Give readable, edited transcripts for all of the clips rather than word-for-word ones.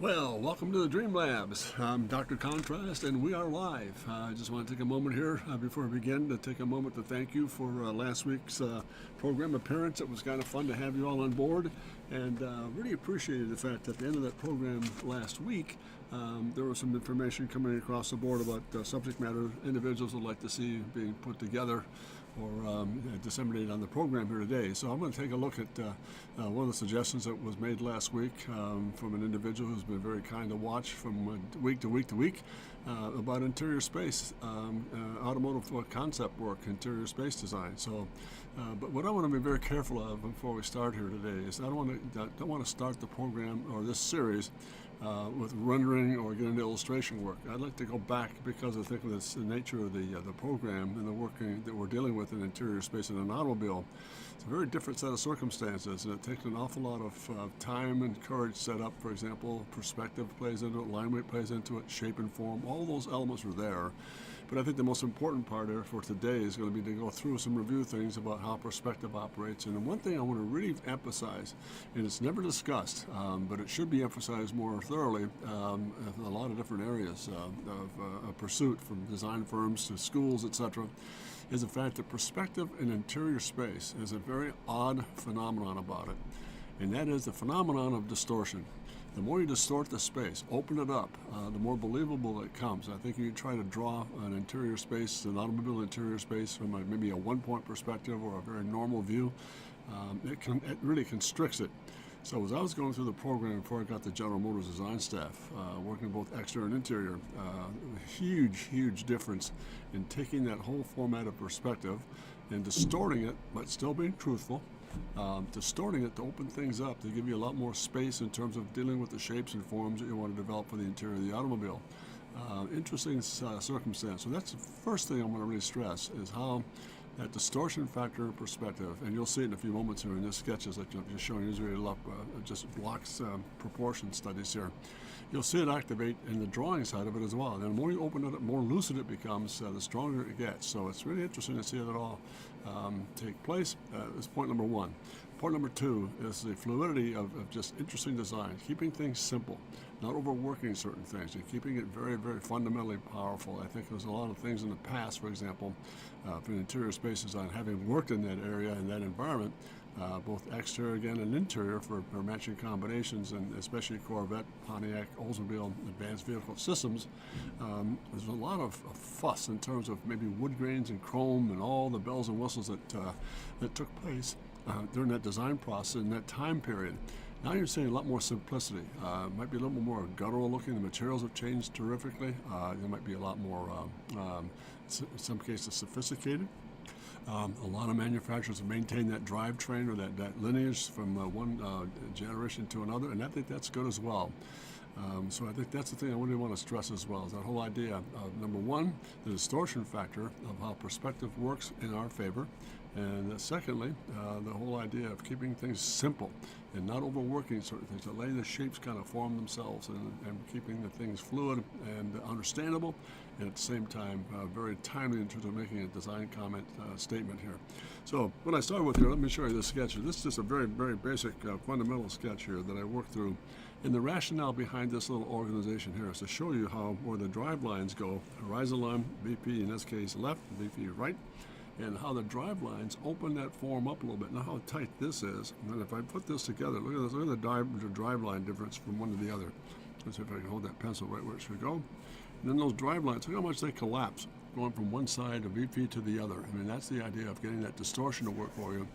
Well, welcome to the Dream Labs. I'm Dr. Contrast, and we are live. I just want to take a moment here before we begin to take a moment to thank you for last week's program appearance. It was kind of fun to have you all on board, and really appreciated the fact that at the end of that program last week, there was some information coming across the board about subject matter individuals would like to see being put together or disseminated on the program here today. So I'm going to take a look at one of the suggestions that was made last week from an individual who's been very kind to watch from week to week to week about interior space, automotive concept work, interior space design. So, but what I want to be very careful of before we start here today is I don't want to start the program or this series with rendering or get into illustration work. I'd like to go back because I think of the nature of the program and the work that we're dealing with in interior space in an automobile. It's a very different set of circumstances, and it takes an awful lot of time and courage set up. For example, perspective plays into it, line weight plays into it, shape and form, all those elements are there. But I think the most important part here for today is going to be to go through some review things about how perspective operates. And one thing I want to really emphasize, and it's never discussed, but it should be emphasized more thoroughly in a lot of different areas of pursuit, from design firms to schools, etc., is the fact that perspective in interior space is a very odd phenomenon about it. And that is the phenomenon of distortion. The more you distort the space, open it up, the more believable it comes. I think you try to draw an interior space, an automobile interior space from maybe a one-point perspective or a very normal view, it really constricts it. So as I was going through the program before I got the General Motors design staff, working both exterior and interior, huge difference in taking that whole format of perspective and distorting it, but still being truthful. Distorting it to open things up, to give you a lot more space in terms of dealing with the shapes and forms that you want to develop for the interior of the automobile. Interesting circumstance. So that's the first thing I want to really stress, is how that distortion factor in perspective, and you'll see it in a few moments here in the sketches that I'm just showing you, just blocks proportion studies here. You'll see it activate in the drawing side of it as well. And the more you open it up, more lucid it becomes, the stronger it gets. So it's really interesting to see it all take place. That's point number one. Point number two is the fluidity of just interesting design, keeping things simple, not overworking certain things, and keeping it very fundamentally powerful. I think there's a lot of things in the past, for example, for interior space design, having worked in that area and that environment, both exterior again and interior for matching combinations, and especially Corvette, Pontiac, Oldsmobile, advanced vehicle systems. There's a lot of fuss in terms of maybe wood grains and chrome and all the bells and whistles that took place during that design process in that time period. Now you're seeing a lot more simplicity. Might be a little more guttural looking. The materials have changed terrifically. There might be a lot more, in some cases, sophisticated. A lot of manufacturers have maintained that drivetrain or that lineage from one generation to another, and I think that's good as well. So I think that's the thing I really want to stress as well, is that whole idea of, number one, the distortion factor of how perspective works in our favor, and secondly, the whole idea of keeping things simple and not overworking certain things, letting the shapes kind of form themselves, and keeping the things fluid and understandable, and at the same time very timely in terms of making a design comment statement here. So what I started with here, let me show you this sketch. This is just a very basic fundamental sketch here that I worked through. And the rationale behind this little organization here is to show you where the drive lines go, horizon line, VP in this case left, VP right, and how the drive lines open that form up a little bit. Now how tight this is, and then if I put this together, look at this, look at the drive line difference from one to the other. Let's see if I can hold that pencil right where it should go. And then those drive lines, look how much they collapse, going from one side of VP to the other. I mean, that's the idea of getting that distortion to work for you.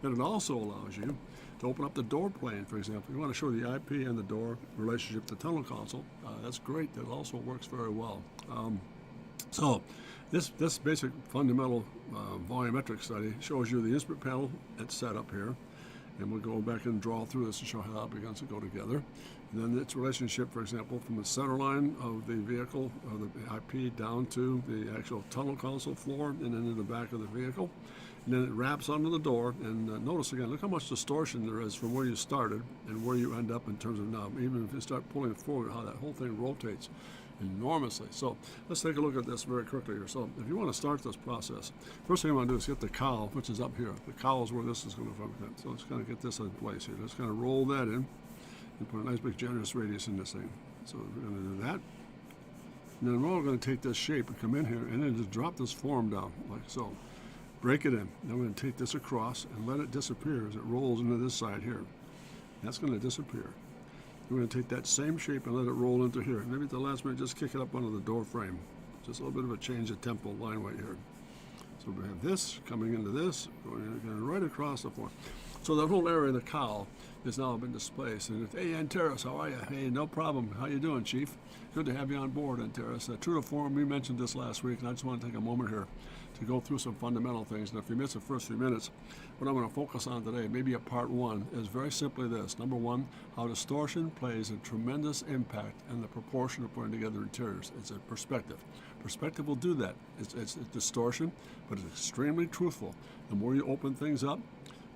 Then it also allows you to open up the door plane, for example. You want to show the IP and the door relationship to tunnel console. That's great. That also works very well. So this basic fundamental volumetric study shows you the instrument panel that's set up here. And we'll go back and draw through this and show how that begins to go together. And then its relationship, for example, from the center line of the vehicle, or the IP, down to the actual tunnel console floor, and then in the back of the vehicle. And then it wraps onto the door, and notice again, look how much distortion there is from where you started and where you end up in terms of now. Even if you start pulling it forward, how that whole thing rotates enormously. So let's take a look at this very quickly here. So if you want to start this process, first thing you want to do is get the cowl, which is up here. The cowl is where this is going to function. So let's kind of get this in place here. Let's kind of roll that in. and put a nice big generous radius in this thing. So we're going to do that. And then we're all going to take this shape and come in here and then just drop this form down like so. Break it in. Then we're going to take this across and let it disappear as it rolls into this side here. That's going to disappear. We're going to take that same shape and let it roll into here. Maybe at the last minute, just kick it up under the door frame. Just a little bit of a change of tempo line weight here. So we have this coming into this, going right across the form. So that whole area of the cowl has now been displaced. And hey, Antares, how are you? Hey, no problem. How you doing, Chief? Good to have you on board, Antares. True to form, we mentioned this last week, and I just want to take a moment here to go through some fundamental things. And if you miss the first few minutes, what I'm going to focus on today, maybe a part one, is very simply this. Number one, how distortion plays a tremendous impact in the proportion of putting together interiors. It's a perspective. Perspective will do that. It's distortion, but it's extremely truthful. The more you open things up,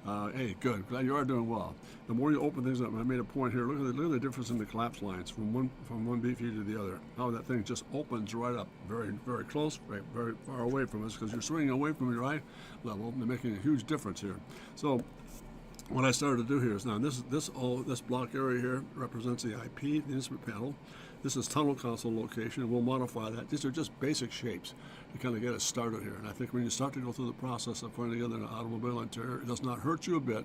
hey, good. Glad you are doing well. The more you open things up, and I made a point here. Look at the difference in the collapse lines from one BP to the other. How that thing just opens right up, very very close, very far away from us, because you're swinging away from your eye level. They're making a huge difference here. So what I started to do here is now this block area here represents the IP, the instrument panel. This is tunnel console location, and we'll modify that. These are just basic shapes to kind of get us started here. And I think when you start to go through the process of putting together an automobile interior, it does not hurt you a bit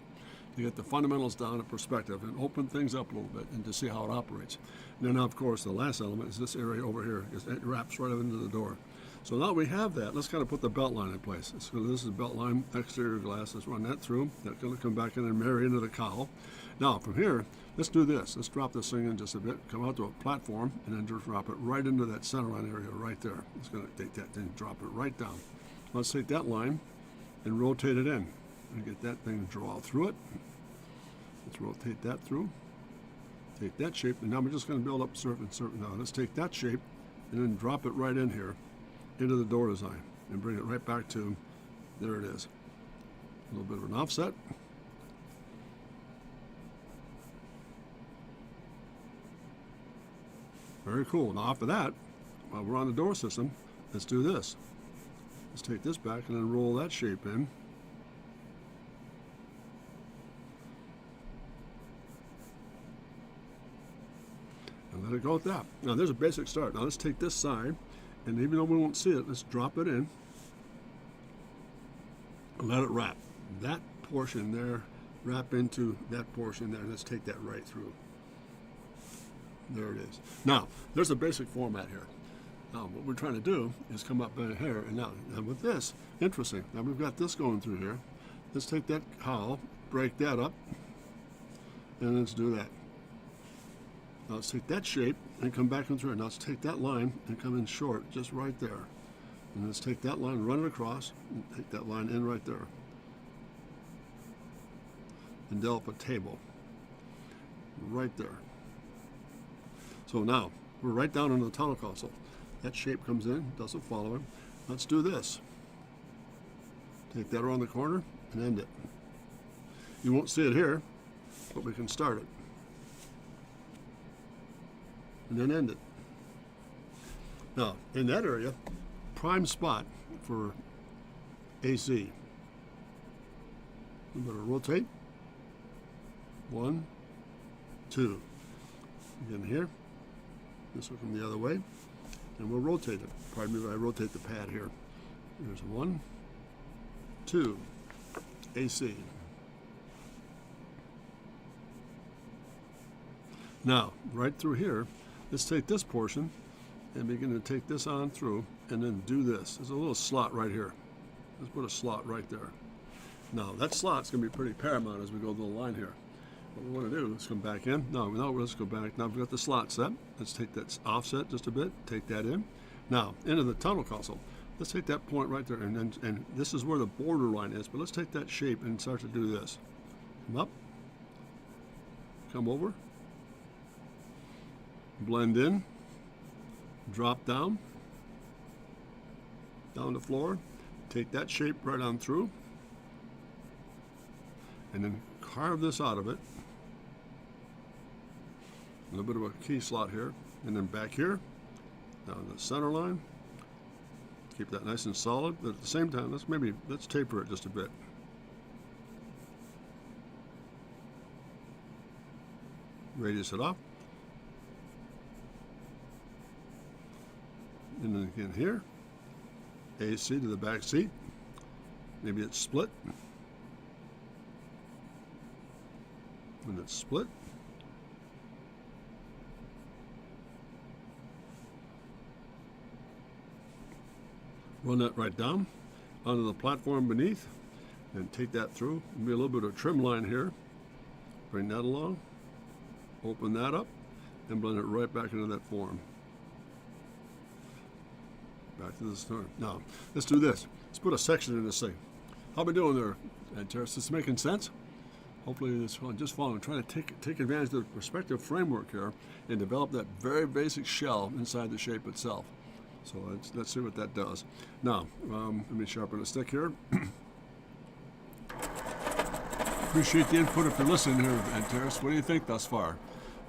to get the fundamentals down in perspective and open things up a little bit and to see how it operates. And then, of course, the last element is this area over here. It wraps right up into the door. So now we have that. Let's kind of put the belt line in place. So this is belt line, exterior glass. Let's run that through. That's going to come back in and marry into the cowl. Now, from here, let's do this. Let's drop this thing in just a bit, come out to a platform, and then just drop it right into that center line area right there. It's going to take that thing, drop it right down. Let's take that line and rotate it in and get that thing to draw through it. Let's rotate that through. Take that shape, and now we're just going to build up certain. Now, let's take that shape and then drop it right in here into the door design and bring it right back to, there it is. A little bit of an offset. Very cool. Now after that, while we're on the door system, let's do this. Let's take this back and then roll that shape in. And let it go at that. Now there's a basic start. Now let's take this side, and even though we won't see it, let's drop it in and let it wrap. That portion there, wrap into that portion there. Let's take that right through. There it is. Now, there's a basic format here. Now, what we're trying to do is come up in here, and now with this, interesting. Now we've got this going through here. Let's take that cowl, break that up, and let's do that. Now let's take that shape and come back in through it. Now let's take that line and come in short, just right there. And let's take that line, run it across, and take that line in right there. And develop a table right there. So now, we're right down into the tunnel console. That shape comes in, doesn't follow it. Let's do this. Take that around the corner and end it. You won't see it here, but we can start it. And then end it. Now, in that area, prime spot for AC. I'm going to rotate. 1, 2. Again here. This will come the other way, and we'll rotate it. Pardon me if I rotate the pad here. Here's 1, 2, AC. Now, right through here, let's take this portion and begin to take this on through and then do this. There's a little slot right here. Let's put a slot right there. Now, that slot's going to be pretty paramount as we go down the line here. What we want to do is come back in. No, let's go back. Now we've got the slot set. Let's take that offset just a bit. Take that in. Now, into the tunnel console. Let's take that point right there. And this is where the border line is. But let's take that shape and start to do this. Come up. Come over. Blend in. Drop down. Down the floor. Take that shape right on through. And then carve this out of it. A little bit of a key slot here, and then back here, down the center line. Keep that nice and solid, but at the same time, let's taper it just a bit. radius it off. And then again here, AC to the back seat. Maybe it's split. When it's split, run that right down onto the platform beneath and take that through. There'll be a little bit of trim line here. Bring that along, open that up, and blend it right back into that form. Back to the start. Now, let's do this. Let's put a section in this thing. How we doing there, Terrace? Is this making sense? Hopefully it's just following. Trying to take advantage of the perspective framework here and develop that very basic shell inside the shape itself. So let's see what that does. Now, let me sharpen the stick here. Appreciate the input if you're listening here, Terrace. What do you think thus far?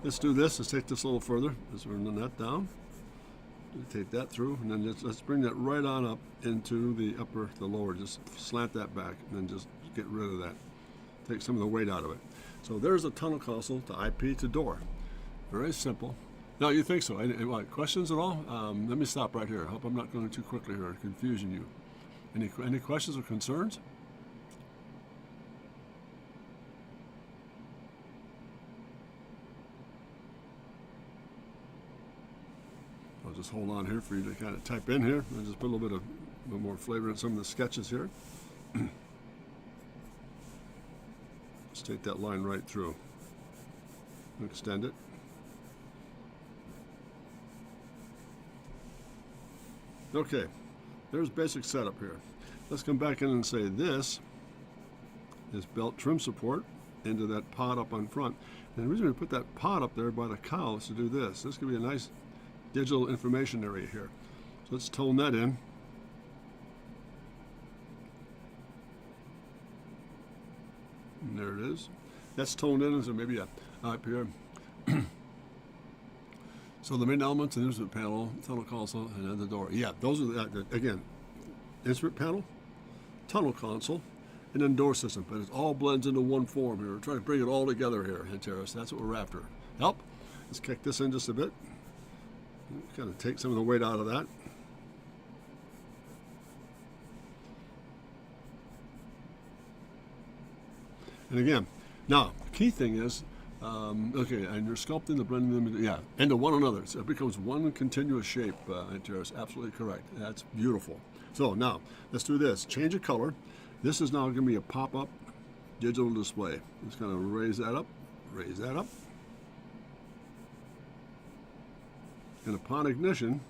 Let's do this. Let's take this a little further. Let's run that down. Take that through, and then let's bring that right on up into the lower. Just slant that back, and then just get rid of that. Take some of the weight out of it. So there's a tunnel console to IP to door. Very simple. Now, you think so? Any questions at all? Let me stop right here. I hope I'm not going too quickly here, confusing you. Any questions or concerns? I'll just hold on here for you to kind of type in here. I'll just put a little bit more flavor in some of the sketches here. Let's take that line right through. Extend it. Okay, there's basic setup here. Let's come back in and say this is belt trim support into that pod up on front. And the reason we put that pod up there by the cowl is to do this. This could be a nice digital information area here. So let's tone that in. And there it is. That's toned in, so maybe up here. So the main elements, the instrument panel, tunnel console, and then the door. Yeah, those are again, instrument panel, tunnel console, and then door system. But it all blends into one form here. We're trying to bring it all together here, Terrace. That's what we're after. Help? Let's kick this in just a bit. Kind of take some of the weight out of that. And again, now, the key thing is, okay, and you're sculpting the blending them, into one another. So it becomes one continuous shape, Terrace. Absolutely correct. That's beautiful. So now, let's do this. Change of color. This is now going to be a pop-up digital display. Just kind of raise that up, raise that up. And upon ignition,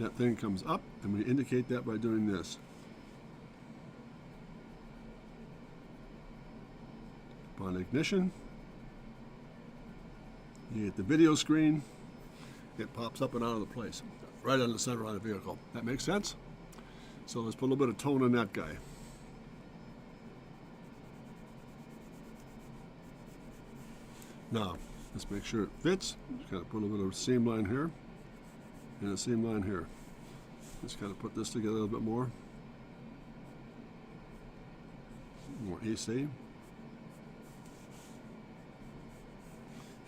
that thing comes up, and we indicate that by doing this. Upon ignition, you get the video screen. It pops up and out of the place, right on the center of the vehicle. That makes sense? So let's put a little bit of tone in that guy. Now, let's make sure it fits. Just kind of put a little bit of seam line here and a seam line here. Just kind of put this together a little bit more. More AC.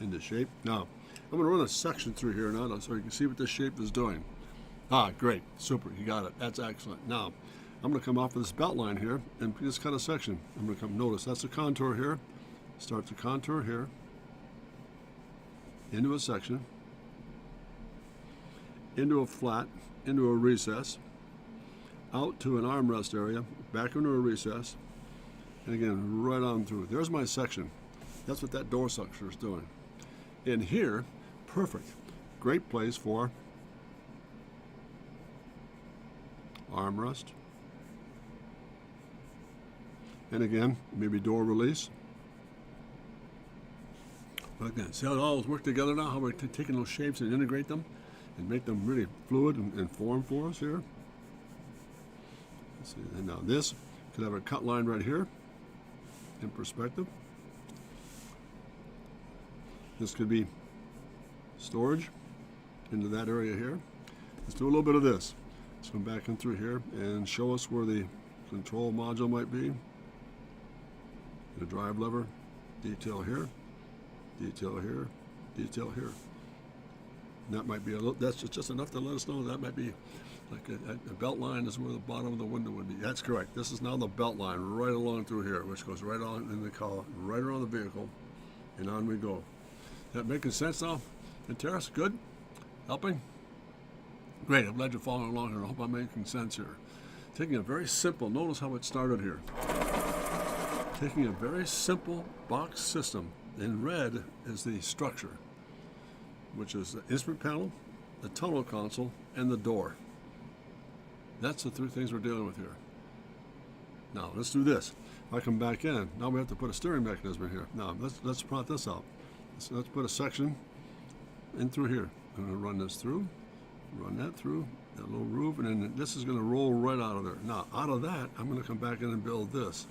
Into shape. Now, I'm going to run a section through here now so you can see what this shape is doing. Ah, great. Super. You got it. That's excellent. Now, I'm going to come off of this belt line here and just cut a section. I'm going to come, notice that's the contour here. Start the contour here. Into a section. Into a flat. Into a recess. Out to an armrest area. Back into a recess. And again, right on through. There's my section. That's what that door structure is doing. In here, perfect. Great place for armrest. And again, maybe door release. Like that. See how it all work together now? How we're taking those shapes and integrate them and make them really fluid and form for us here. Let's see. And now this could have a cut line right here in perspective. This could be storage into that area here. Let's do a little bit of this. Let's come back in through here and show us where the control module might be. The drive lever, detail here, detail here, detail here. And that might be a little, that's just enough to let us know that might be like a belt line is where the bottom of the window would be. That's correct. This is now the belt line right along through here, which goes right on in the collar, right around the vehicle, and on we go. That making sense now? And Terrace, good? Helping? Great, I'm glad you're following along here. I hope I'm making sense here. Taking a very simple, notice how it started here. Taking a very simple box system. In red is the structure, which is the instrument panel, the tunnel console, and the door. That's the three things we're dealing with here. Now, let's do this. If I come back in, now we have to put a steering mechanism in here. Now, let's plot this out. Let's put a section in through here. I'm going to run this through, run that through, that little groove, and then this is going to roll right out of there. Now, out of that, I'm going to come back in and build this.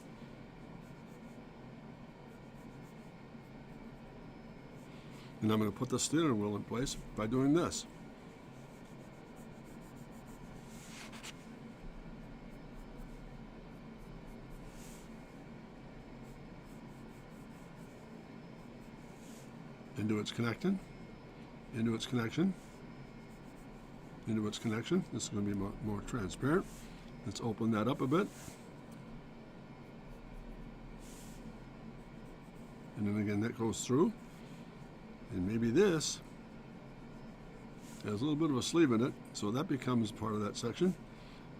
And I'm going to put the steering wheel in place by doing this. Into its connection, into its connection, into its connection. This is going to be more transparent. Let's open that up a bit. And then again, that goes through. And maybe this has a little bit of a sleeve in it, so that becomes part of that section.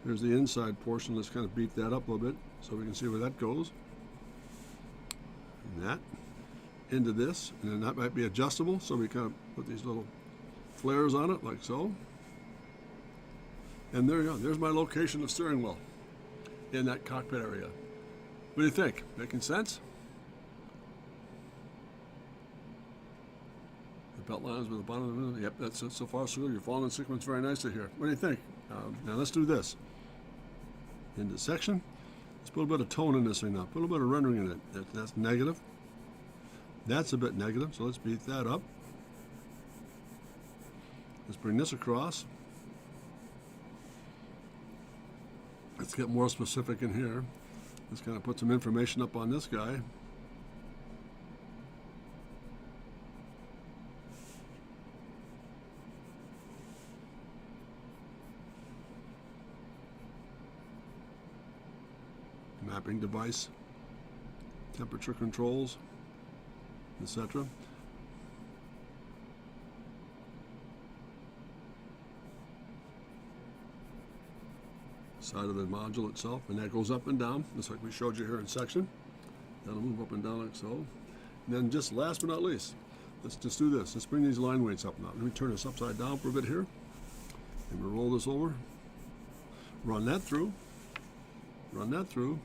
Here's the inside portion. Let's kind of beat that up a little bit so we can see where that goes. And that into this, and then that might be adjustable, so we kind of put these little flares on it like so. And there you go. There's my location of steering wheel in that cockpit area. What do you think? Making sense? The belt lines with the bottom of the window. Yep, that's it so far so good. You're following the sequence very nicely here. What do you think? Now let's do this. In the section, let's put a bit of tone in this thing now. Put a little bit of rendering in it. That's negative. That's a bit negative, so let's beat that up. Let's bring this across. Let's get more specific in here. Let's kind of put some information up on this guy. Mapping device, temperature controls, etc. Side of the module itself, and that goes up and down, just like we showed you here in section. That'll move up and down like so. And then just last but not least, let's just do this. Let's bring these line weights up now. Let me turn this upside down for a bit here. And we'll roll this over. Run that through. Run that through.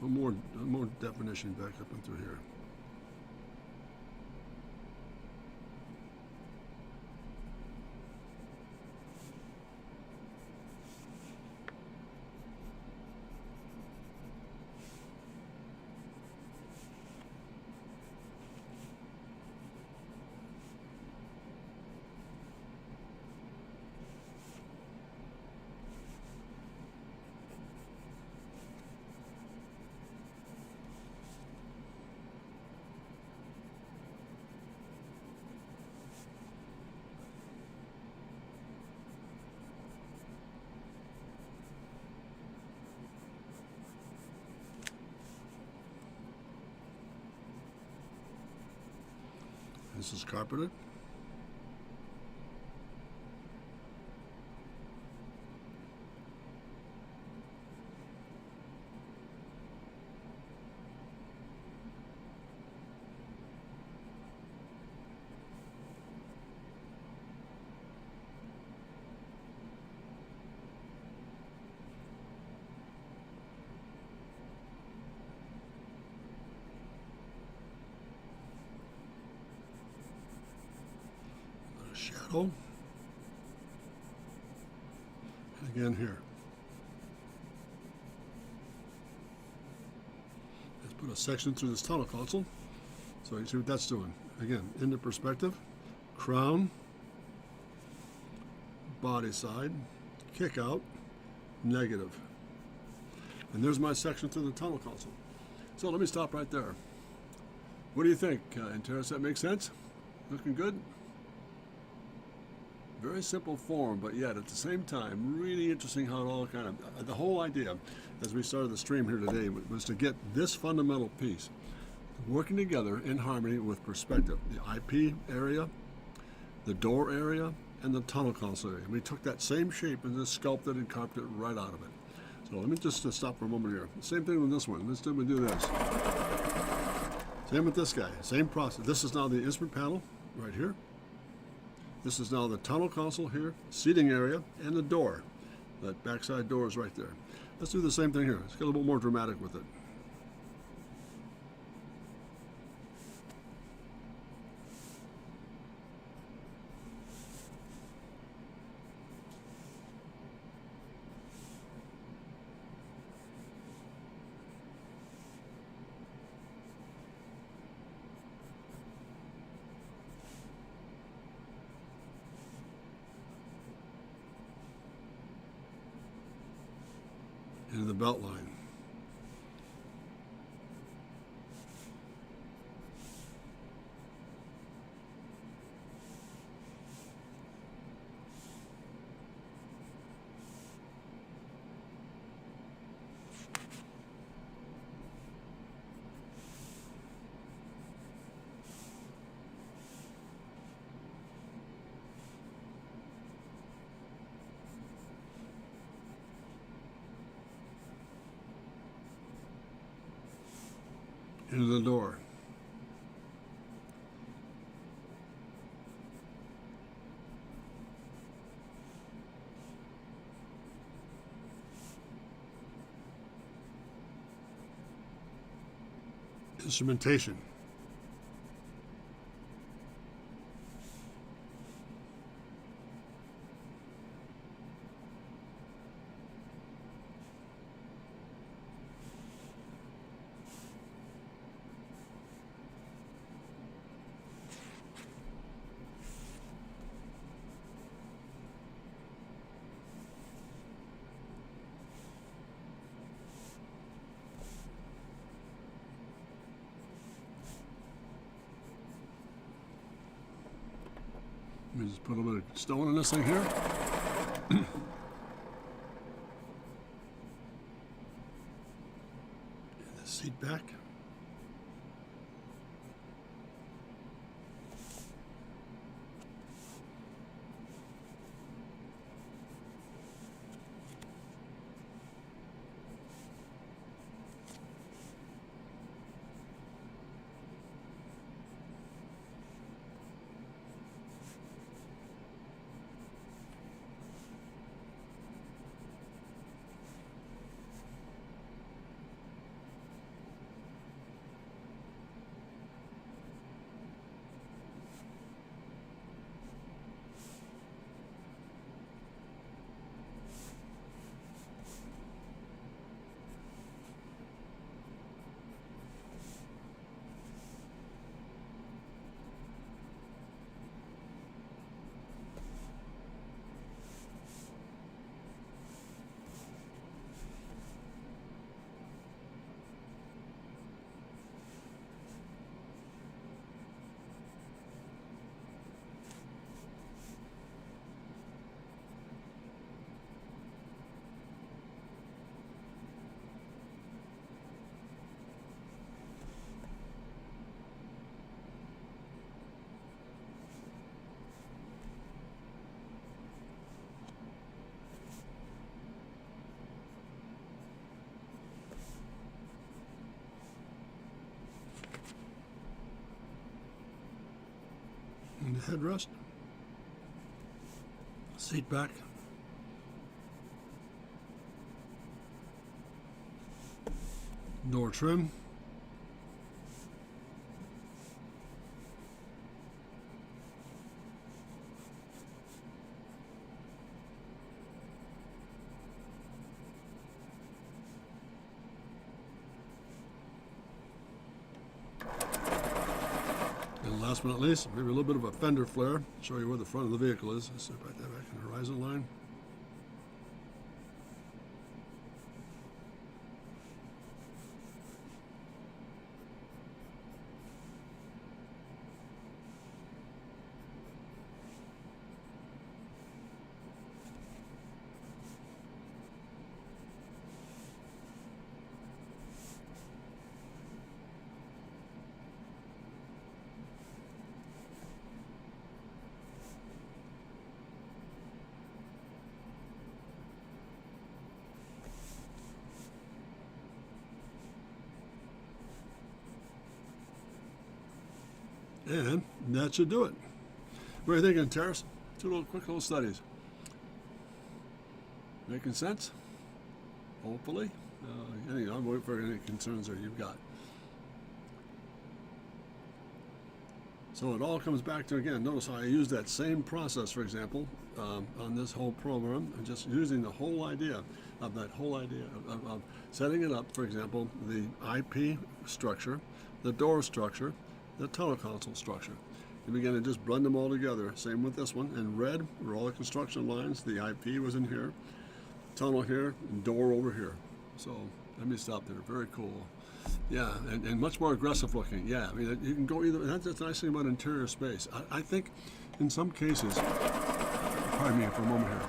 A little more definition back up and through here. This is carpeted. Shadow. And again here. Let's put a section through this tunnel console so you can see what that's doing. Again, into perspective, crown, body side, kick out, negative. And there's my section through the tunnel console. So let me stop right there. What do you think? Terrace, that makes sense? Looking good? Very simple form, but yet at the same time, really interesting how it all kind of, the whole idea, as we started the stream here today, was to get this fundamental piece working together in harmony with perspective. The IP area, the door area, and the tunnel console area. We took that same shape and just sculpted and carved it right out of it. So let me just stop for a moment here. Same thing with this one. Let's do this. Same with this guy. Same process. This is now the instrument panel right here. This is now the tunnel console here, seating area, and the door. That backside door is right there. Let's do the same thing here. Let's get a little more dramatic with it. Into the belt line. Into the door. Instrumentation. Let me just put a little bit of stone in this thing here. And the seat back. And the headrest. Seat back. Door trim. And last but not least, maybe a little bit of a fender flare. Show you where the front of the vehicle is. Let's put that back in the horizon line. And that should do it. What are you thinking, Terrace? Two quick little studies. Making sense? Hopefully. Anyway, I'm waiting for any concerns that you've got. So it all comes back to, again, notice how I use that same process, for example, on this whole program, and just using the whole idea of setting it up, for example, the IP structure, the door structure, the tunnel console structure. You begin to just blend them all together. Same with this one. In red were all the construction lines. The IP was in here, tunnel here, and door over here. So let me stop there. Very cool. Yeah, and much more aggressive looking. Yeah, I mean, you can go either. That's the nice thing about interior space. I think in some cases, pardon me for a moment here.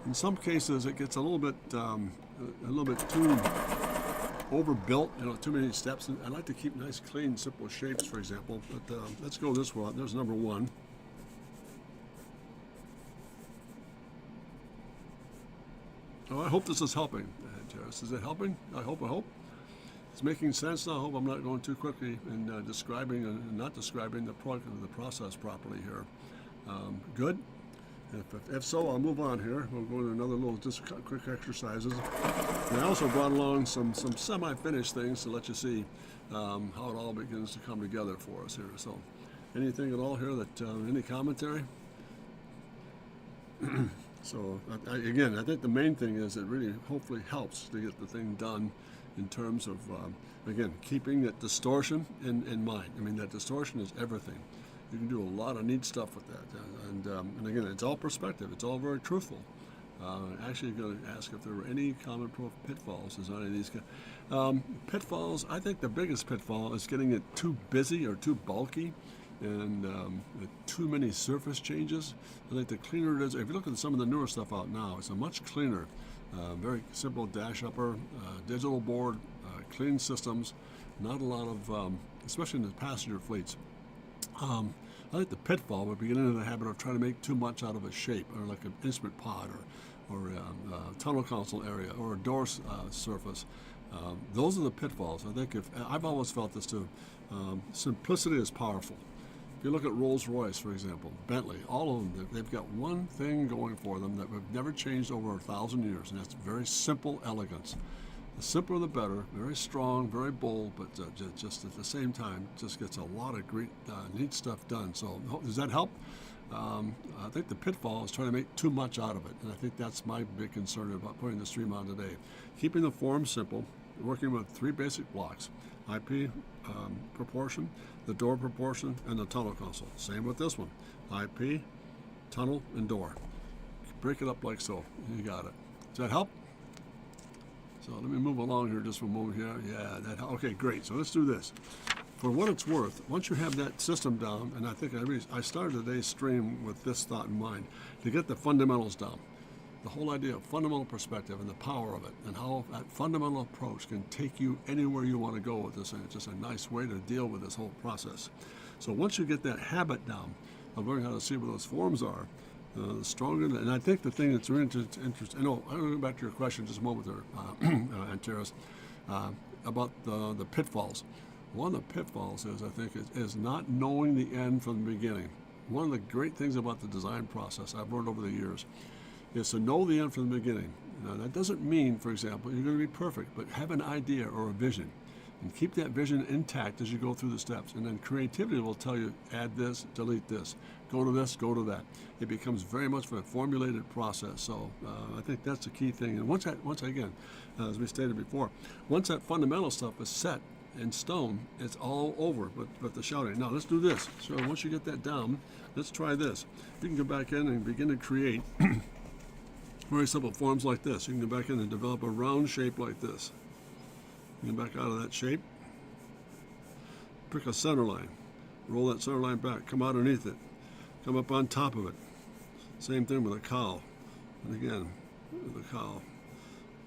In some cases, it gets a little bit too overbuilt. Too many steps. And I like to keep nice, clean, simple shapes, for example. But let's go this way. There's number one. Oh, I hope this is helping, Terrace. Is it helping? I hope. It's making sense now. I hope I'm not going too quickly in describing and not describing the process properly here. Good? If so, I'll move on here. We'll go to another little just quick exercises. And I also brought along some semi-finished things to let you see how it all begins to come together for us here. So anything at all here that, any commentary? So again, I think the main thing is it really hopefully helps to get the thing done in terms of, again, keeping that distortion in mind. I mean, that distortion is everything. You can do a lot of neat stuff with that. And again, it's all perspective. It's all very truthful. Actually, I'm going to ask if there were any common pitfalls. Is there any of these pitfalls? I think the biggest pitfall is getting it too busy or too bulky and too many surface changes. I think the cleaner it is, if you look at some of the newer stuff out now, it's a much cleaner, very simple dash upper, digital board, clean systems, not a lot of, especially in the passenger fleets. I think the pitfall would be getting into the habit of trying to make too much out of a shape, or like an instrument pod, or a tunnel console area, or a door surface. Those are the pitfalls. I think I've always felt this too. Simplicity is powerful. If you look at Rolls-Royce, for example, Bentley, all of them, they've got one thing going for them that have never changed over 1,000 years, and that's very simple elegance. The simpler the better, very strong, very bold, but just at the same time, just gets a lot of great, neat stuff done. So does that help? I think the pitfall is trying to make too much out of it, and I think that's my big concern about putting the stream on today. Keeping the form simple, working with three basic blocks: IP proportion, the door proportion, and the tunnel console. Same with this one: IP, tunnel, and door. Break it up like so. You got it. Does that help? So let me move along here just for a moment here. Yeah, okay, great. So let's do this. For what it's worth, once you have that system down, and I think I started today's stream with this thought in mind, to get the fundamentals down. The whole idea of fundamental perspective and the power of it, and how that fundamental approach can take you anywhere you want to go with this, and it's just a nice way to deal with this whole process. So once you get that habit down of learning how to see where those forms are, the stronger, and I think the thing that's really interesting, I'm going to go back to your question just a moment there, Antares, about the pitfalls. One of the pitfalls is, I think, is not knowing the end from the beginning. One of the great things about the design process I've learned over the years is to know the end from the beginning. Now, that doesn't mean, for example, you're going to be perfect, but have an idea or a vision. And keep that vision intact as you go through the steps. And then creativity will tell you, add this, delete this, go to this, go to that. It becomes very much of a formulated process. So I think that's the key thing. And once again, as we stated before, once that fundamental stuff is set in stone, it's all over but the shouting. Now let's do this. So once you get that down, let's try this. You can go back in and begin to create very simple forms like this. You can go back in and develop a round shape like this. Get back out of that shape. Pick a center line. Roll that center line back. Come out underneath it. Come up on top of it. Same thing with a cowl. And again, with a cowl.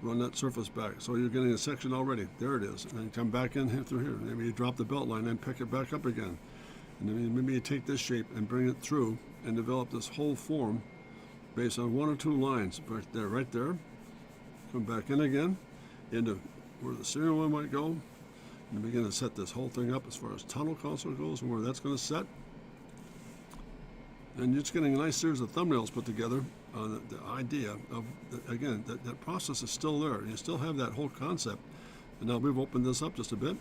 Run that surface back. So you're getting a section already. There it is. And then come back in here through here. Maybe you drop the belt line and pick it back up again. And then maybe you take this shape and bring it through and develop this whole form based on one or two lines. Right there. Come back in again into where the steering wheel might go, and begin to set this whole thing up as far as tunnel console goes and where that's going to set. And you're just getting a nice series of thumbnails put together on the idea of, again, that process is still there. You still have that whole concept. And now we've opened this up just a bit.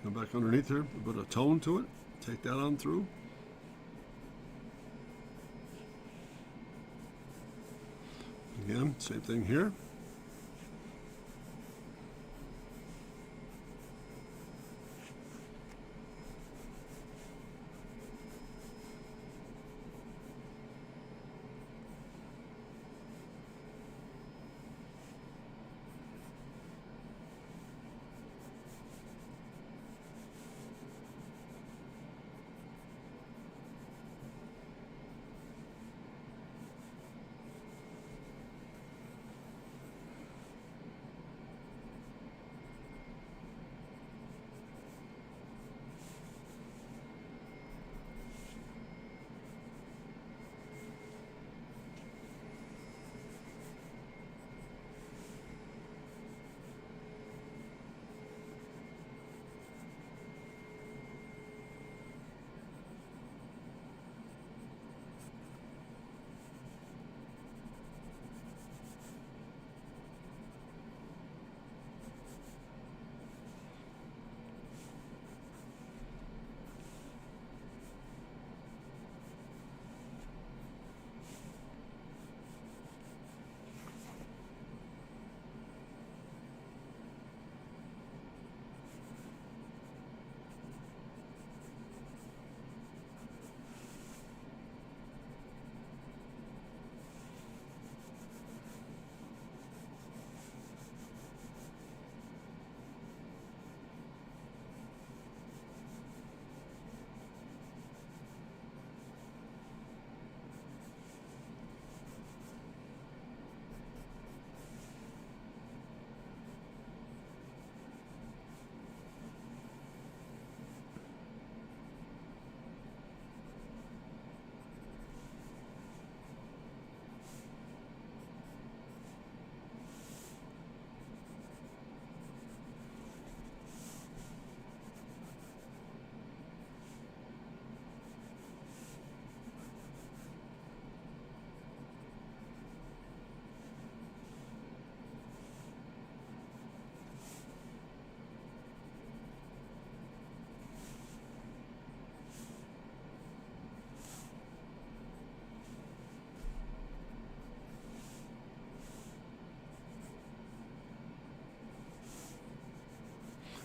Go back underneath here, a bit of tone to it. Take that on through. Again, same thing here.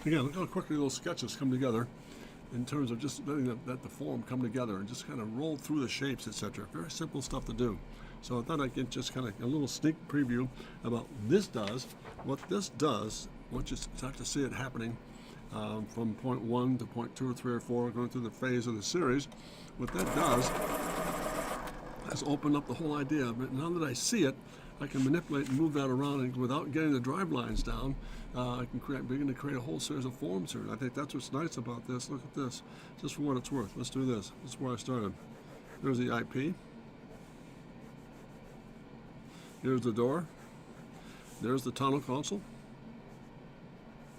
Again, look how quickly those sketches come together in terms of just letting the form come together and just kind of roll through the shapes, etc. Very simple stuff to do. So I thought I'd get just kind of a little sneak preview about what this does, once you start to see it happening from point 1 to point 2 or 3 or 4, going through the phase of the series. What that does is open up the whole idea of it. Now that I see it, I can manipulate and move that around, and without getting the drive lines down, I can begin to create a whole series of forms here. And I think that's what's nice about this. Look at this, just for what it's worth. Let's do this. This is where I started. There's the IP. Here's the door. There's the tunnel console.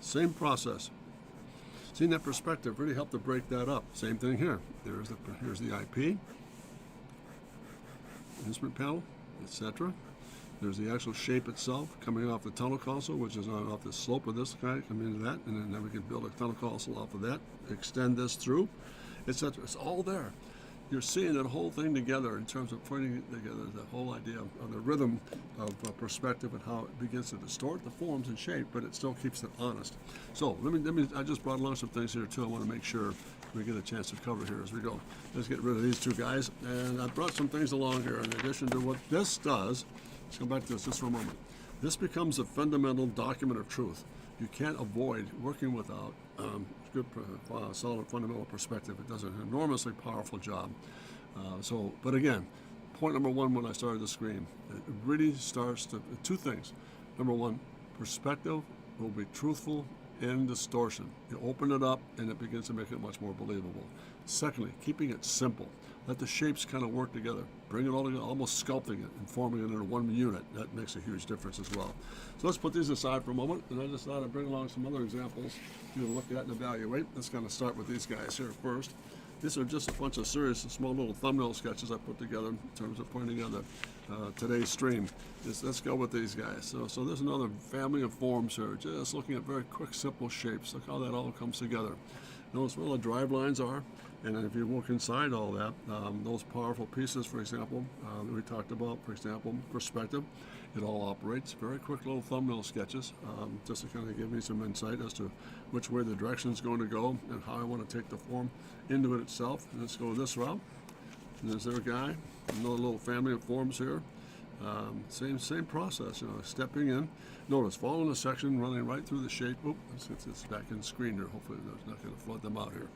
Same process. Seeing that perspective really helped to break that up. Same thing here. Here's the IP, instrument panel, etc. There's the actual shape itself coming off the tunnel console, which is off the slope of this guy, coming into that, and then we can build a tunnel console off of that, extend this through, etc. It's all there. You're seeing that whole thing together in terms of putting together the whole idea of the rhythm of perspective and how it begins to distort the forms and shape, but it still keeps it honest. So I just brought along some things here too. I want to make sure we get a chance to cover here as we go. Let's get rid of these two guys, and I brought some things along here in addition to what this does. Let's come back to this just for a moment. This becomes a fundamental document of truth. You can't avoid working without good, solid fundamental perspective. It does an enormously powerful job. But again, point number one when I started the screen, it really starts to, two things. Number one, perspective will be truthful in distortion. You open it up and it begins to make it much more believable. Secondly, keeping it simple. Let the shapes kind of work together. Bring it all together, almost sculpting it and forming it into one unit. That makes a huge difference as well. So let's put these aside for a moment, and I just thought I'd bring along some other examples you can look at and evaluate. Let's kind of start with these guys here first. These are just a bunch of series of small little thumbnail sketches I put together in terms of putting together today's stream. Let's go with these guys. So there's another family of forms here, just looking at very quick, simple shapes. Look how that all comes together. Notice where the drive lines are, and then if you look inside all that, those powerful pieces, for example, that we talked about, for example, perspective, it all operates. Very quick little thumbnail sketches, just to kind of give me some insight as to which way the direction is going to go and how I want to take the form into it itself. And let's go this route. And there's their guy, another little family of forms here. Same process, stepping in. Notice, following the section, running right through the shape. Oop, since it's back in screen here, hopefully that's not going to flood them out here.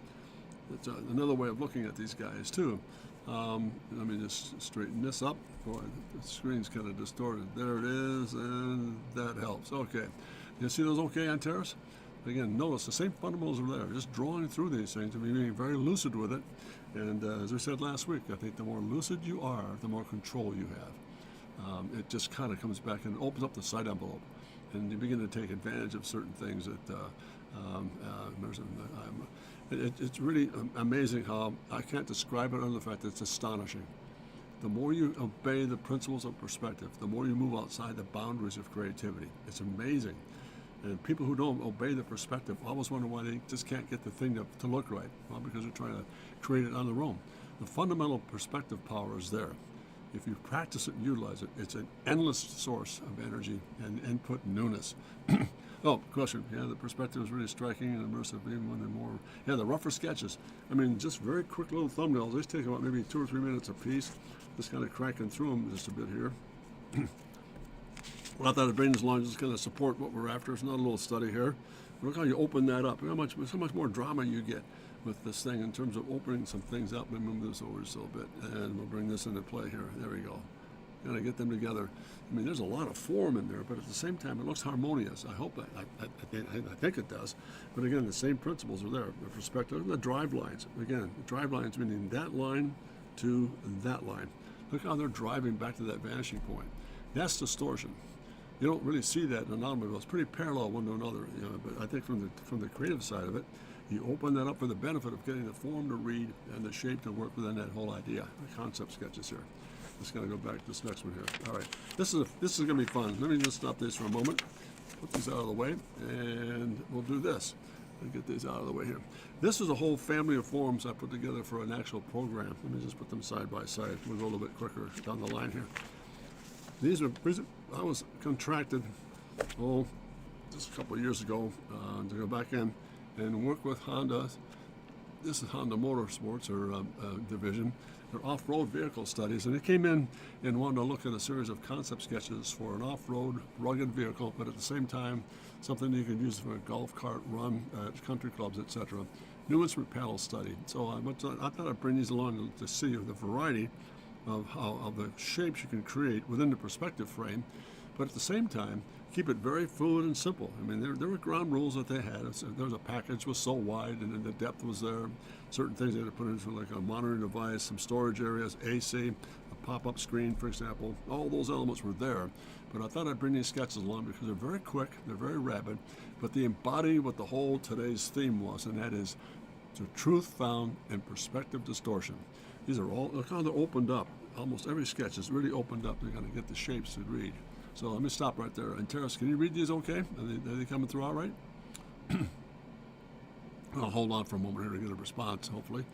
It's another way of looking at these guys too. Let me just straighten this up. Boy, the screen's kind of distorted. There it is, and that helps. Okay, you see those okay on Terrace? Again, notice the same fundamentals are there. Just drawing through these things and being very lucid with it. And as we said last week, I think the more lucid you are, the more control you have. It just kind of comes back and opens up the sight envelope, and you begin to take advantage of certain things that it's really amazing how I can't describe it other than the fact that it's astonishing. The more you obey the principles of perspective, the more you move outside the boundaries of creativity. It's amazing. And people who don't obey the perspective always wonder why they just can't get the thing to look right. Well, because they're trying to create it on their own. The fundamental perspective power is there. If you practice it and utilize it, it's an endless source of energy and input newness. Oh, question. Yeah, the perspective is really striking and immersive, even when they're more. Yeah, the rougher sketches. I mean, just very quick little thumbnails. They take about maybe 2 or 3 minutes a piece. Just kind of cranking through them just a bit here. Well, I thought I'd bring this along just kind of support what we're after. It's not a little study here. Look how you open that up. Look how much more drama you get with this thing in terms of opening some things up. Let me move this over just a little bit, and we'll bring this into play here. There we go. Kind of get them together. I mean, there's a lot of form in there, but at the same time, it looks harmonious. I hope that. I think it does. But again, the same principles are there. The perspective and the drive lines. Again, the drive lines meaning that line to that line. Look how they're driving back to that vanishing point. That's distortion. You don't really see that in an automobile. It's pretty parallel one to another. But I think from the creative side of it, you open that up for the benefit of getting the form to read and the shape to work within that whole idea. The concept sketches here. Just going to go back to this next one here. All right, this is going to be fun. Let me just stop this for a moment. Put these out of the way, and we'll do this. Let me get these out of the way here. This is a whole family of forms I put together for an actual program. Let me just put them side by side. We'll go a little bit quicker down the line here. I was contracted, just a couple of years ago to go back in and work with Honda. This is Honda Motorsports, or division. They're off-road vehicle studies, and it came in and wanted to look at a series of concept sketches for an off-road rugged vehicle, but at the same time, something you can use for a golf cart run at country clubs, etc. New instrument panel study. So I thought I'd bring these along to see the variety of the shapes you can create within the perspective frame, but at the same time, keep it very fluid and simple. I mean, there were ground rules that they had. There was a package was so wide, and then the depth was there. Certain things they had to put into like a monitoring device, some storage areas, AC, a pop-up screen, for example. All those elements were there. But I thought I'd bring these sketches along because they're very quick, they're very rapid, but they embody what the whole today's theme was, and that is the truth found in perspective distortion. These are all, look how they're opened up. Almost every sketch is really opened up. They're going to get the shapes to read. So let me stop right there. And Terrace, can you read these okay? Are they coming through all right? I'll hold on for a moment here to get a response, hopefully.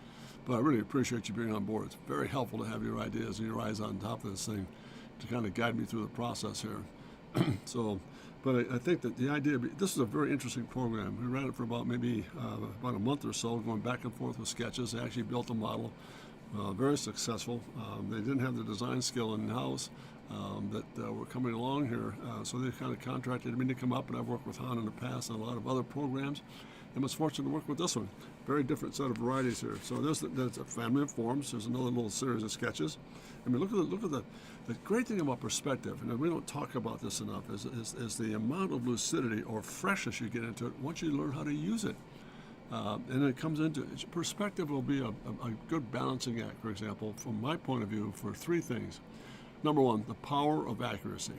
But I really appreciate you being on board. It's very helpful to have your ideas and your eyes on top of this thing to kind of guide me through the process here. But I think that the idea, this is a very interesting program. We ran it for about maybe about a month or so, going back and forth with sketches. They actually built a model, very successful. They didn't have the design skill in-house that were coming along here, so they kind of contracted me to come up, and I've worked with Han in the past on a lot of other programs. I was fortunate to work with this one. Very different set of varieties here. So there's a family of forms. There's another little series of sketches. I mean, look at the great thing about perspective, and we don't talk about this enough, is the amount of lucidity or freshness you get into it once you learn how to use it. And it comes into perspective will be a good balancing act, for example, from my point of view, for three things. Number one, the power of accuracy.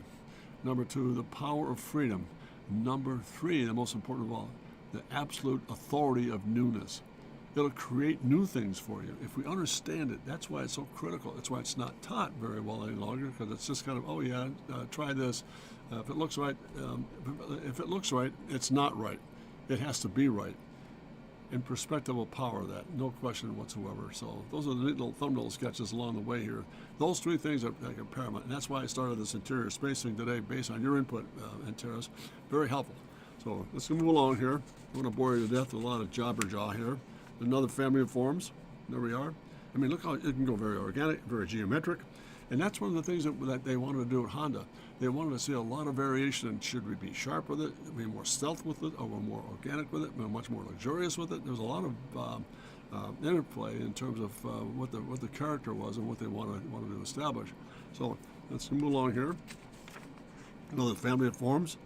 Number two, the power of freedom. Number three, the most important of all, the absolute authority of newness. It'll create new things for you. If we understand it, that's why it's so critical. That's why it's not taught very well any longer, because it's just kind of, oh yeah, try this. If it looks right, it's not right. It has to be right. And perspective will power that, no question whatsoever. So those are the neat little thumbnail sketches along the way here. Those three things are paramount, and that's why I started this interior space thing today based on your input, Terrace. Very helpful. So let's move along here. I want to bore you to death with a lot of jabberjaw here. Another family of forms. There we are. I mean, look how it can go very organic, very geometric. And that's one of the things that they wanted to do at Honda. They wanted to see a lot of variation in should we be sharp with it, be more stealth with it, or more organic with it, much more luxurious with it. There's a lot of interplay in terms of what the character was and what they wanted to establish. So let's move along here. Another family of forms.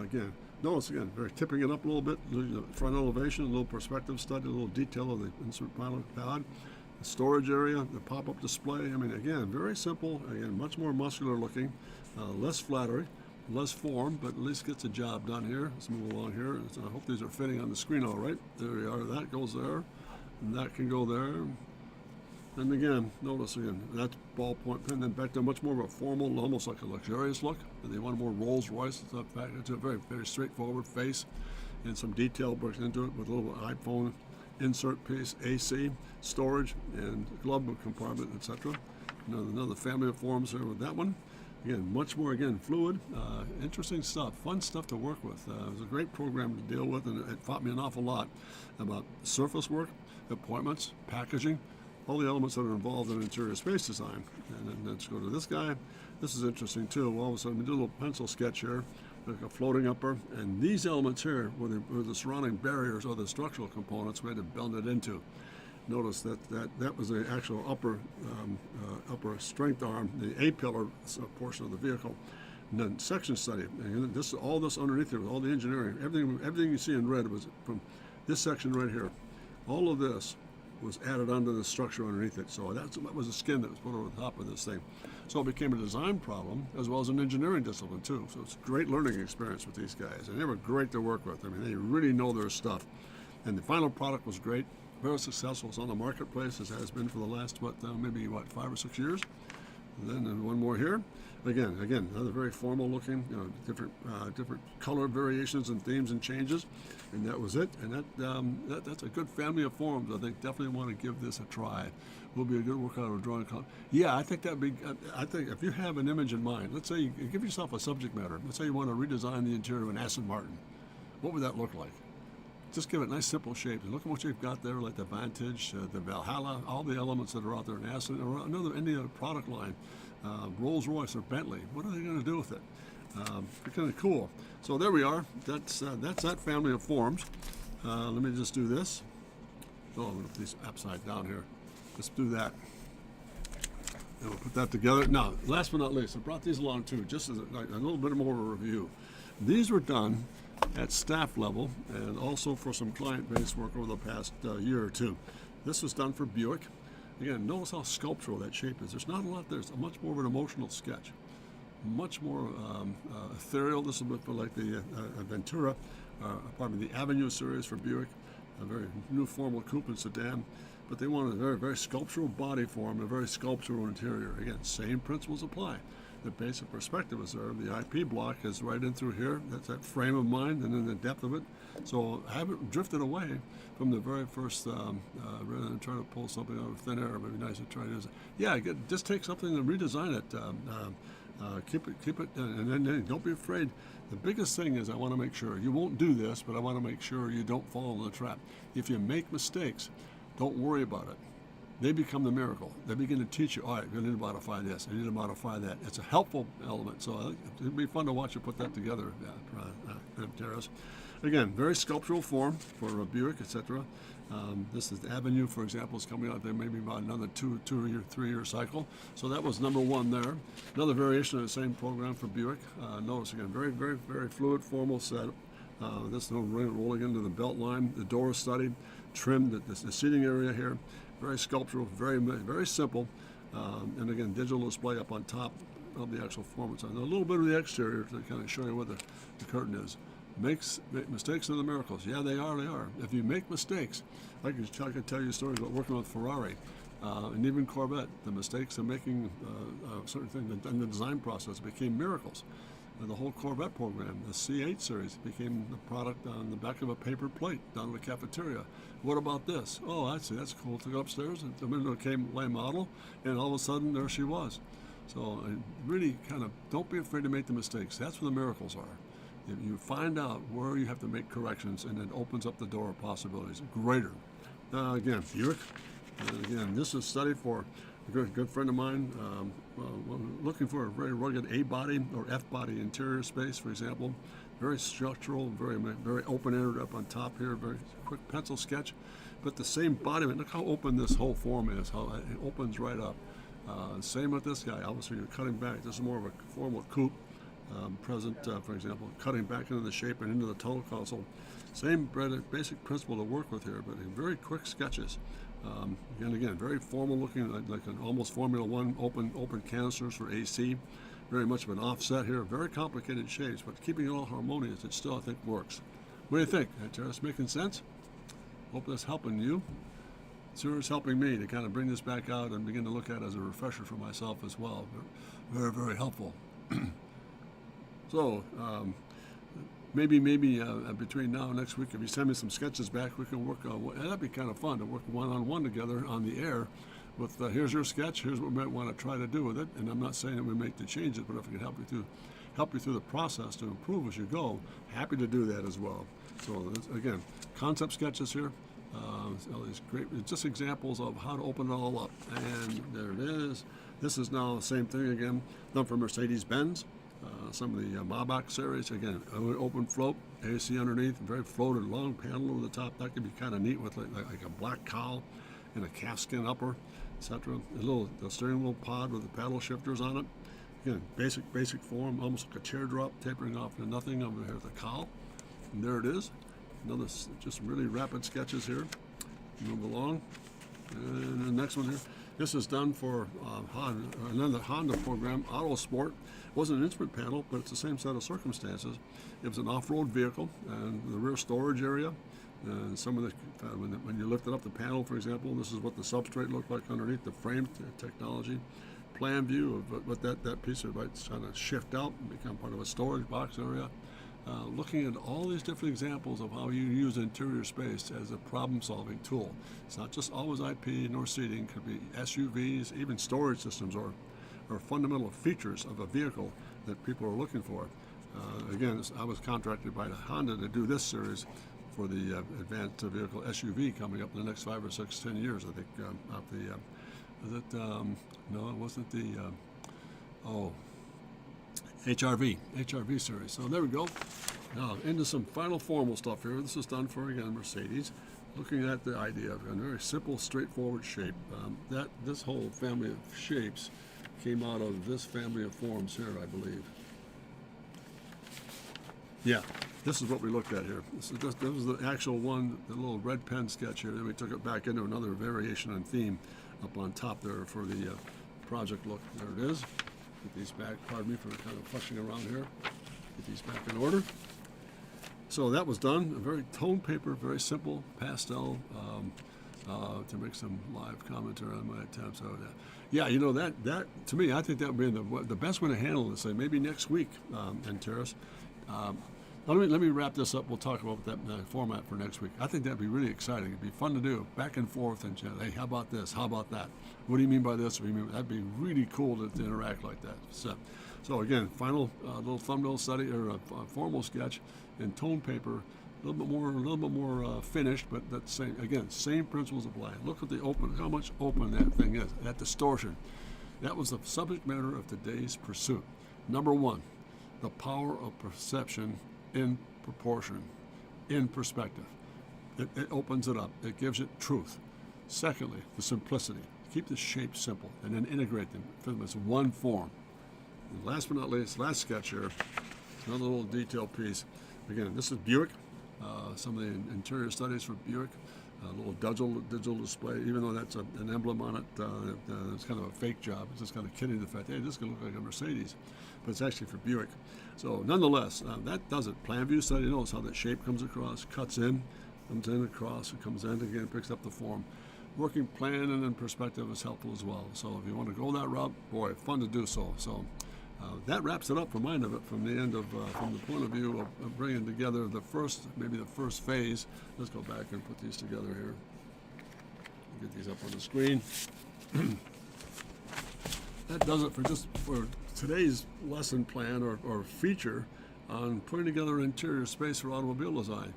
Again, notice again, very tipping it up a little bit. Front elevation, a little perspective study, a little detail of the insert panel pad. The storage area, the pop-up display. I mean, again, very simple. Again, much more muscular looking, less flattery, less form, but at least gets the job done here. Let's move along here. So I hope these are fitting on the screen all right. There we are. That goes there, and that can go there. And again, notice again, that's ballpoint pen. Then back to much more of a formal, almost like a luxurious look. And they want more Rolls Royce. It's a very, very straightforward face, and some detail brushed into it with a little iPhone insert piece, AC, storage, and glove compartment, etc. Another family of forms here with that one. Again, much more, again, fluid, interesting stuff, fun stuff to work with. It was a great program to deal with, and it taught me an awful lot about surface work, appointments, packaging, all the elements that are involved in interior space design. And then let's go to this guy. This is interesting too. All of a sudden, we do a little pencil sketch here, like a floating upper, and these elements here were the surrounding barriers or the structural components we had to build it into. Notice that was the actual upper strength arm, the A-pillar portion of the vehicle. And then section study, and all this underneath here, with all the engineering, everything you see in red was from this section right here. All of this was added onto the structure underneath it. So that was the skin that was put over the top of this thing. So it became a design problem as well as an engineering discipline too. So it's a great learning experience with these guys. And they were great to work with. I mean, they really know their stuff. And the final product was great, very successful. It's on the marketplace, as has been for the last, maybe 5 or 6 years. And then one more here. Again, another very formal looking, different color variations and themes and changes, and that was it. And that's a good family of forms. I think definitely want to give this a try. Will be a good workout of drawing. Yeah, I think that'd be. I think if you have an image in mind, let's say you give yourself a subject matter. Let's say you want to redesign the interior of an Aston Martin. What would that look like? Just give it nice, simple shapes. And look at what you've got there, like the Vantage, the Valhalla, all the elements that are out there in Aston, or any other product line, Rolls Royce or Bentley. What are they going to do with it? It's kind of cool. So there we are. That's that family of forms. Let me just do this. Oh, I'm going to put these upside down here. Let's do that. And we'll put that together. Now, last but not least, I brought these along too, just as a little bit more of a review. These were done at staff level and also for some client-based work over the past year or two. This was done for Buick. Again, notice how sculptural that shape is. There's not a lot there. It's much more of an emotional sketch. Much more ethereal. This is for like the Ventura, the Avenue series for Buick, a very new formal coupe and sedan. But they wanted a very, very sculptural body form, a very sculptural interior. Again, same principles apply. The basic perspective is there. The IP block is right in through here. That's that frame of mind and then the depth of it. So I haven't drifted away from the very first, rather than trying to pull something out of thin air. It would be nice to try to, just take something and redesign it. Keep it, and then don't be afraid. The biggest thing is I want to make sure, you won't do this, but I want to make sure you don't fall in the trap. If you make mistakes, don't worry about it. They become the miracle. They begin to teach you, all right, you need to modify this, you need to modify that. It's a helpful element, so it'd be fun to watch you put that together, Terrace. Again, very sculptural form for a Buick, etc. This is the Avenue, for example, is coming out there maybe about another 3 year cycle. So that was number one there. Another variation of the same program for Buick. Notice again, very, very, very fluid, formal set. There's no rolling into the belt line. The door is studied, trimmed. The seating area here, very sculptural, very, very simple. And again, digital display up on top of the actual performance. And a little bit of the exterior to kind of show you where the curtain is. Mistakes are the miracles. Yeah, they are. They are. If you make mistakes, I can tell you stories about working with Ferrari and even Corvette. The mistakes of making certain things in the design process became miracles. The whole Corvette program, the C8 series, became the product on the back of a paper plate down in the cafeteria. What about this? Oh, I see. That's cool. Took it upstairs, and the window came lay model, and all of a sudden there she was. So really, kind of, don't be afraid to make the mistakes. That's where the miracles are. You find out where you have to make corrections, and it opens up the door of possibilities greater. Again, Buick. And again, this is studied for a good friend of mine, looking for a very rugged A-body or F-body interior space, for example. Very structural, very open-ended up on top here, very quick pencil sketch. But the same body, look how open this whole form is, how it opens right up. Same with this guy. Obviously, you're cutting back. This is more of a formal coupe. Present, for example, cutting back into the shape and into the total console. Same basic principle to work with here, but very quick sketches. Again, very formal looking, like an almost Formula One open canisters for AC. Very much of an offset here. Very complicated shapes, but keeping it all harmonious, it still, I think, works. What do you think? Is making sense? Hope that's helping you. Sure, it's helping me to kind of bring this back out and begin to look at it as a refresher for myself as well. Very, very helpful. So maybe between now and next week, if you send me some sketches back, we can work. That'd be kind of fun to work one-on-one together on the air. With here's your sketch, here's what we might want to try to do with it. And I'm not saying that we make the changes, but if we can help you through the process to improve as you go, happy to do that as well. So again, concept sketches here. All these great, just examples of how to open it all up. And there it is. This is now the same thing again, done for Mercedes-Benz. Some of the Maybach series, again, open float, AC underneath, very floated, long panel over the top. That could be kind of neat with like a black cowl and a calfskin upper, etc. The steering wheel pod with the paddle shifters on it. Again, basic form, almost like a teardrop, tapering off to nothing over here at the cowl. And there it is. Another just really rapid sketches here. Move along. And the next one here. This is done for another Honda program, Autosport. It wasn't an instrument panel, but it's the same set of circumstances. It was an off-road vehicle, and the rear storage area. And some of the when you lifted up the panel, for example, this is what the substrate looked like underneath the frame technology. Plan view of what that piece of it's trying to shift out and become part of a storage box area. Looking at all these different examples of how you use interior space as a problem-solving tool. It's not just always IP nor seating. It could be SUVs, even storage systems or fundamental features of a vehicle that people are looking for. Again, I was contracted by Honda to do this series for the advanced vehicle SUV coming up in the next 5 or 6, 10 years, I think. No, it wasn't the, HRV series. So there we go. Now into some final formal stuff here. This is done for, again, Mercedes. Looking at the idea of a very simple, straightforward shape. This whole family of shapes came out of this family of forms here, I believe. Yeah, this is what we looked at here. This was the actual one, the little red pen sketch here. Then we took it back into another variation on theme up on top there for the project look. There it is. Get these back, pardon me for kind of fussing around here. Get these back in order. So that was done, a very tone paper, very simple, pastel, to make some live commentary on my attempts. So yeah, you know, that to me, I think that would be the best way to handle this, say maybe next week, and Terrace. Let me wrap this up. We'll talk about that format for next week. I think that'd be really exciting. It'd be fun to do, back and forth, and hey, how about this? How about that? What do you mean by this? That'd be really cool to interact like that. So again, final little thumbnail study or a formal sketch in tone paper, a little bit more finished, but that's same principles apply. Look at how much open that thing is. That distortion. That was the subject matter of today's pursuit. Number one, the power of perception in proportion. in perspective. It opens it up. It gives it truth. Secondly, the simplicity. Keep the shapes simple and then integrate them for them as one form. And last but not least, last sketch here, another little detail piece. Again, this is Buick. Some of the interior studies for Buick. A little digital display, even though that's an emblem on it, it's kind of a fake job. It's just kind of kidding the fact, hey, this is going to look like a Mercedes, but it's actually for Buick. So nonetheless, that does it. Plan view study, notice how that shape comes across, cuts in, comes in across, it comes in again, picks up the form. Working plan and in perspective is helpful as well. So if you want to go that route, boy, fun to do so. So that wraps it up from my end of it, from the end of, from the point of view of bringing together maybe the first phase. Let's go back and put these together here. Get these up on the screen. That does it for today's lesson plan or feature on putting together interior space for automobile design,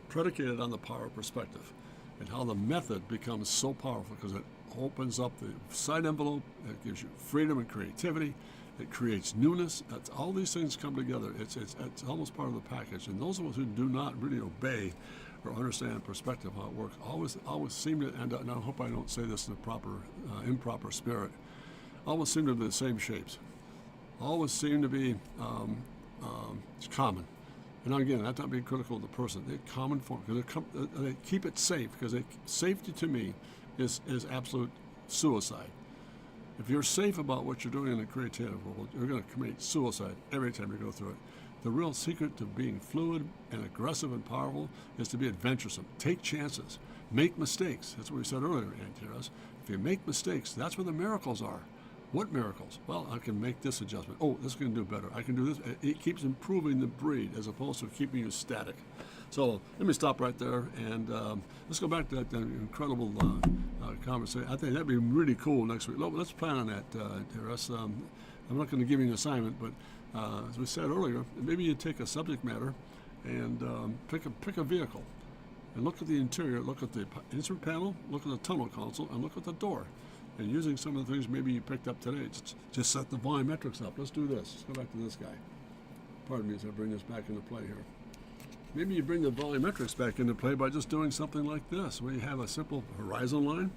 predicated on the power of perspective and how the method becomes so powerful because it opens up the sight envelope, it gives you freedom and creativity. It creates newness. All these things come together. It's almost part of the package. And those of us who do not really obey or understand perspective, how it works, always seem to end up, and I hope I don't say this in a proper, improper spirit, always seem to be the same shapes. Always seem to be common. And again, that's not being critical of the person. They're common form. They keep it safe, because safety to me is absolute suicide. If you're safe about what you're doing in the creative world, you're going to commit suicide every time you go through it. The real secret to being fluid and aggressive and powerful is to be adventuresome. Take chances. Make mistakes. That's what we said earlier, Antiras. If you make mistakes, that's where the miracles are. What miracles? Well, I can make this adjustment. Oh, this can do better. I can do this. It keeps improving the breed as opposed to keeping you static. So let me stop right there, and let's go back to that incredible conversation. I think that'd be really cool next week. Let's plan on that, Terrace. I'm not going to give you an assignment, but as we said earlier, maybe you take a subject matter and pick a vehicle and look at the interior, look at the instrument panel, look at the tunnel console, and look at the door. And using some of the things maybe you picked up today, just set the volumetrics up. Let's do this. Let's go back to this guy. Pardon me as I bring this back into play here. Maybe you bring the volumetrics back into play by just doing something like this, where you have a simple horizon line.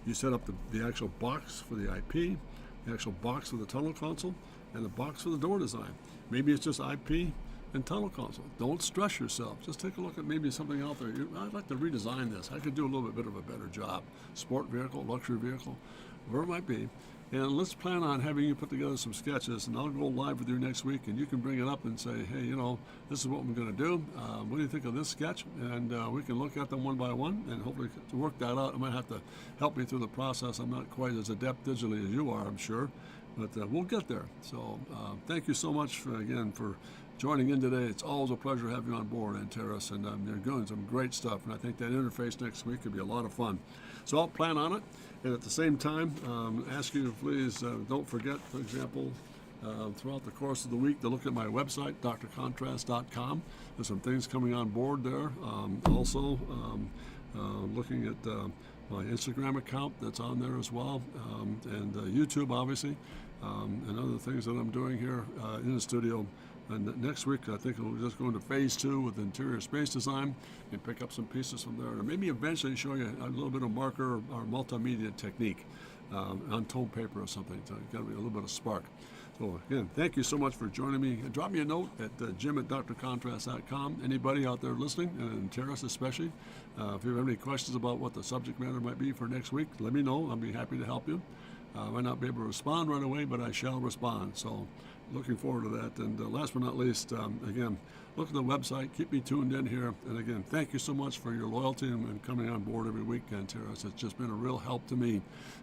You set up the actual box for the IP, the actual box for the tunnel console, and the box for the door design. Maybe it's just IP and tunnel console. Don't stress yourself. Just take a look at maybe something out there. I'd like to redesign this. I could do a little bit of a better job. Sport vehicle, luxury vehicle, whatever it might be. And let's plan on having you put together some sketches, and I'll go live with you next week, and you can bring it up and say, hey, this is what we're going to do. What do you think of this sketch? And we can look at them one by one and hopefully to work that out. You might have to help me through the process. I'm not quite as adept digitally as you are, I'm sure, but we'll get there. So thank you so much, again, for joining in today. It's always a pleasure to have you on board, Antares, and you're doing some great stuff, and I think that interface next week could be a lot of fun. So I'll plan on it, and at the same time, ask you to please don't forget, for example, throughout the course of the week, to look at my website, drcontrast.com. There's some things coming on board there. Also, looking at my Instagram account that's on there as well, and YouTube, obviously, and other things that I'm doing here in the studio. And next week, I think we'll just go into phase 2 with interior space design and pick up some pieces from there. And maybe eventually show you a little bit of marker or multimedia technique on tone paper or something to get a little bit of spark. So again, thank you so much for joining me. Drop me a note at jim@drcontrast.com. Anybody out there listening, and Terrace especially, if you have any questions about what the subject matter might be for next week, let me know. I'll be happy to help you. I might not be able to respond right away, but I shall respond. So looking forward to that. And last but not least, again, look at the website. Keep me tuned in here. And again, thank you so much for your loyalty and coming on board every week, Terrace. It's just been a real help to me.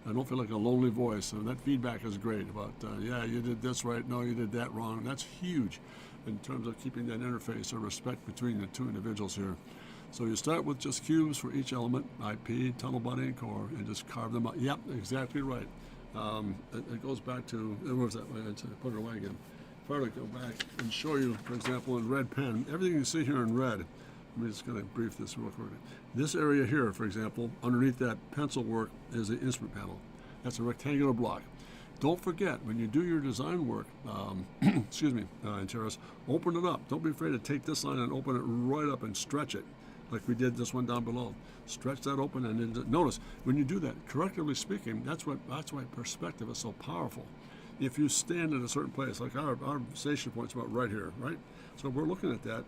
I don't feel like a lonely voice. And that feedback is great about, yeah, you did this right. No, you did that wrong. And that's huge in terms of keeping that interface or respect between the two individuals here. So you start with just cubes for each element, IP, tunnel body, and core, and just carve them out. Yep, exactly right. It goes back to, where was that? Put it away again. If I were to go back and show you, for example, in red pen, everything you see here in red, let me just kind of brief this real quick. This area here, for example, underneath that pencil work is the instrument panel. That's a rectangular block. Don't forget, when you do your design work, Terrace, open it up. Don't be afraid to take this line and open it right up and stretch it, like we did this one down below. Stretch that open, and then notice when you do that, correctively speaking, that's why perspective is so powerful. If you stand in a certain place, like our station point's about right here, right? So we're looking at that.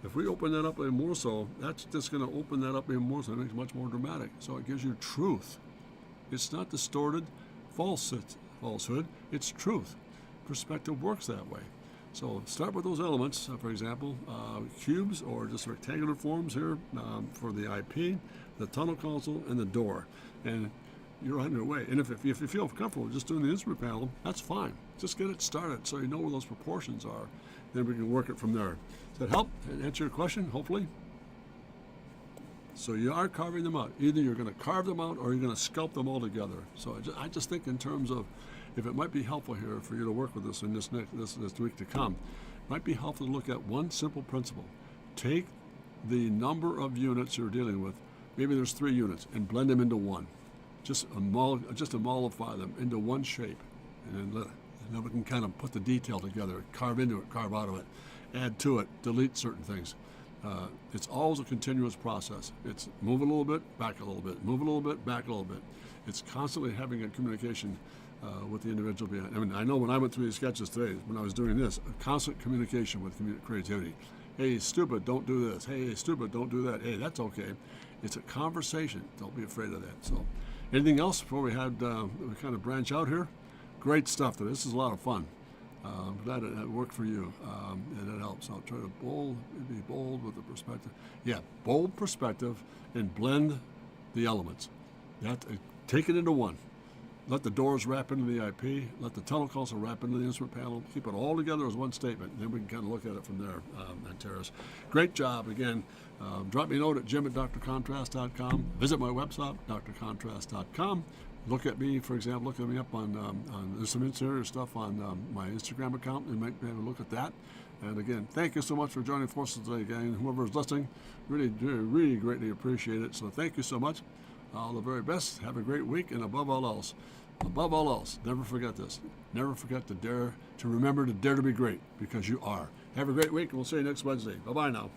If we open that up even more so, that's just going to open that up even more so. It makes it much more dramatic. So it gives you truth. It's not distorted falsehood, it's truth. Perspective works that way. So start with those elements, for example, cubes or just rectangular forms here for the IP, the tunnel console, and the door. And you're on your way. And if you feel comfortable just doing the instrument panel, that's fine. Just get it started so you know where those proportions are. Then we can work it from there. Does that help and answer your question, hopefully? So you are carving them out. Either you're going to carve them out or you're going to sculpt them all together. So I just think in terms of, if it might be helpful here for you to work with this in this week to come, it might be helpful to look at one simple principle. Take the number of units you're dealing with, maybe there's 3 units, and blend them into one. Just mollify them into one shape, and then we can kind of put the detail together, carve into it, carve out of it, add to it, delete certain things. It's always a continuous process. It's move a little bit, back a little bit, move a little bit, back a little bit. It's constantly having a communication with the individual behind. I mean, I know when I went through these sketches today, when I was doing this, a constant communication with creativity. Hey, stupid, don't do this. Hey, stupid, don't do that. Hey, that's okay. It's a conversation. Don't be afraid of that. So, anything else before we kind of branch out here? Great stuff today. This is a lot of fun. I'm glad it worked for you, and it helps. I'll try to be bold with the perspective. Yeah, bold perspective and blend the elements. Take it into one. Let the doors wrap into the IP. Let the tunnel console wrap into the instrument panel. Keep it all together as one statement. And then we can kind of look at it from there, Terrace. Great job. Again, drop me a note at jim@drcontrast.com. Visit my website, drcontrast.com. Look at me, for example, look at me up on there's some interior stuff on my Instagram account, and make a look at that. And again, thank you so much for joining forces today, gang. Whoever's listening, really greatly appreciate it. So thank you so much. All the very best. Have a great week, and above all else, never forget this. Never forget to remember to dare to be great, because you are. Have a great week, and we'll see you next Wednesday. Bye-bye now.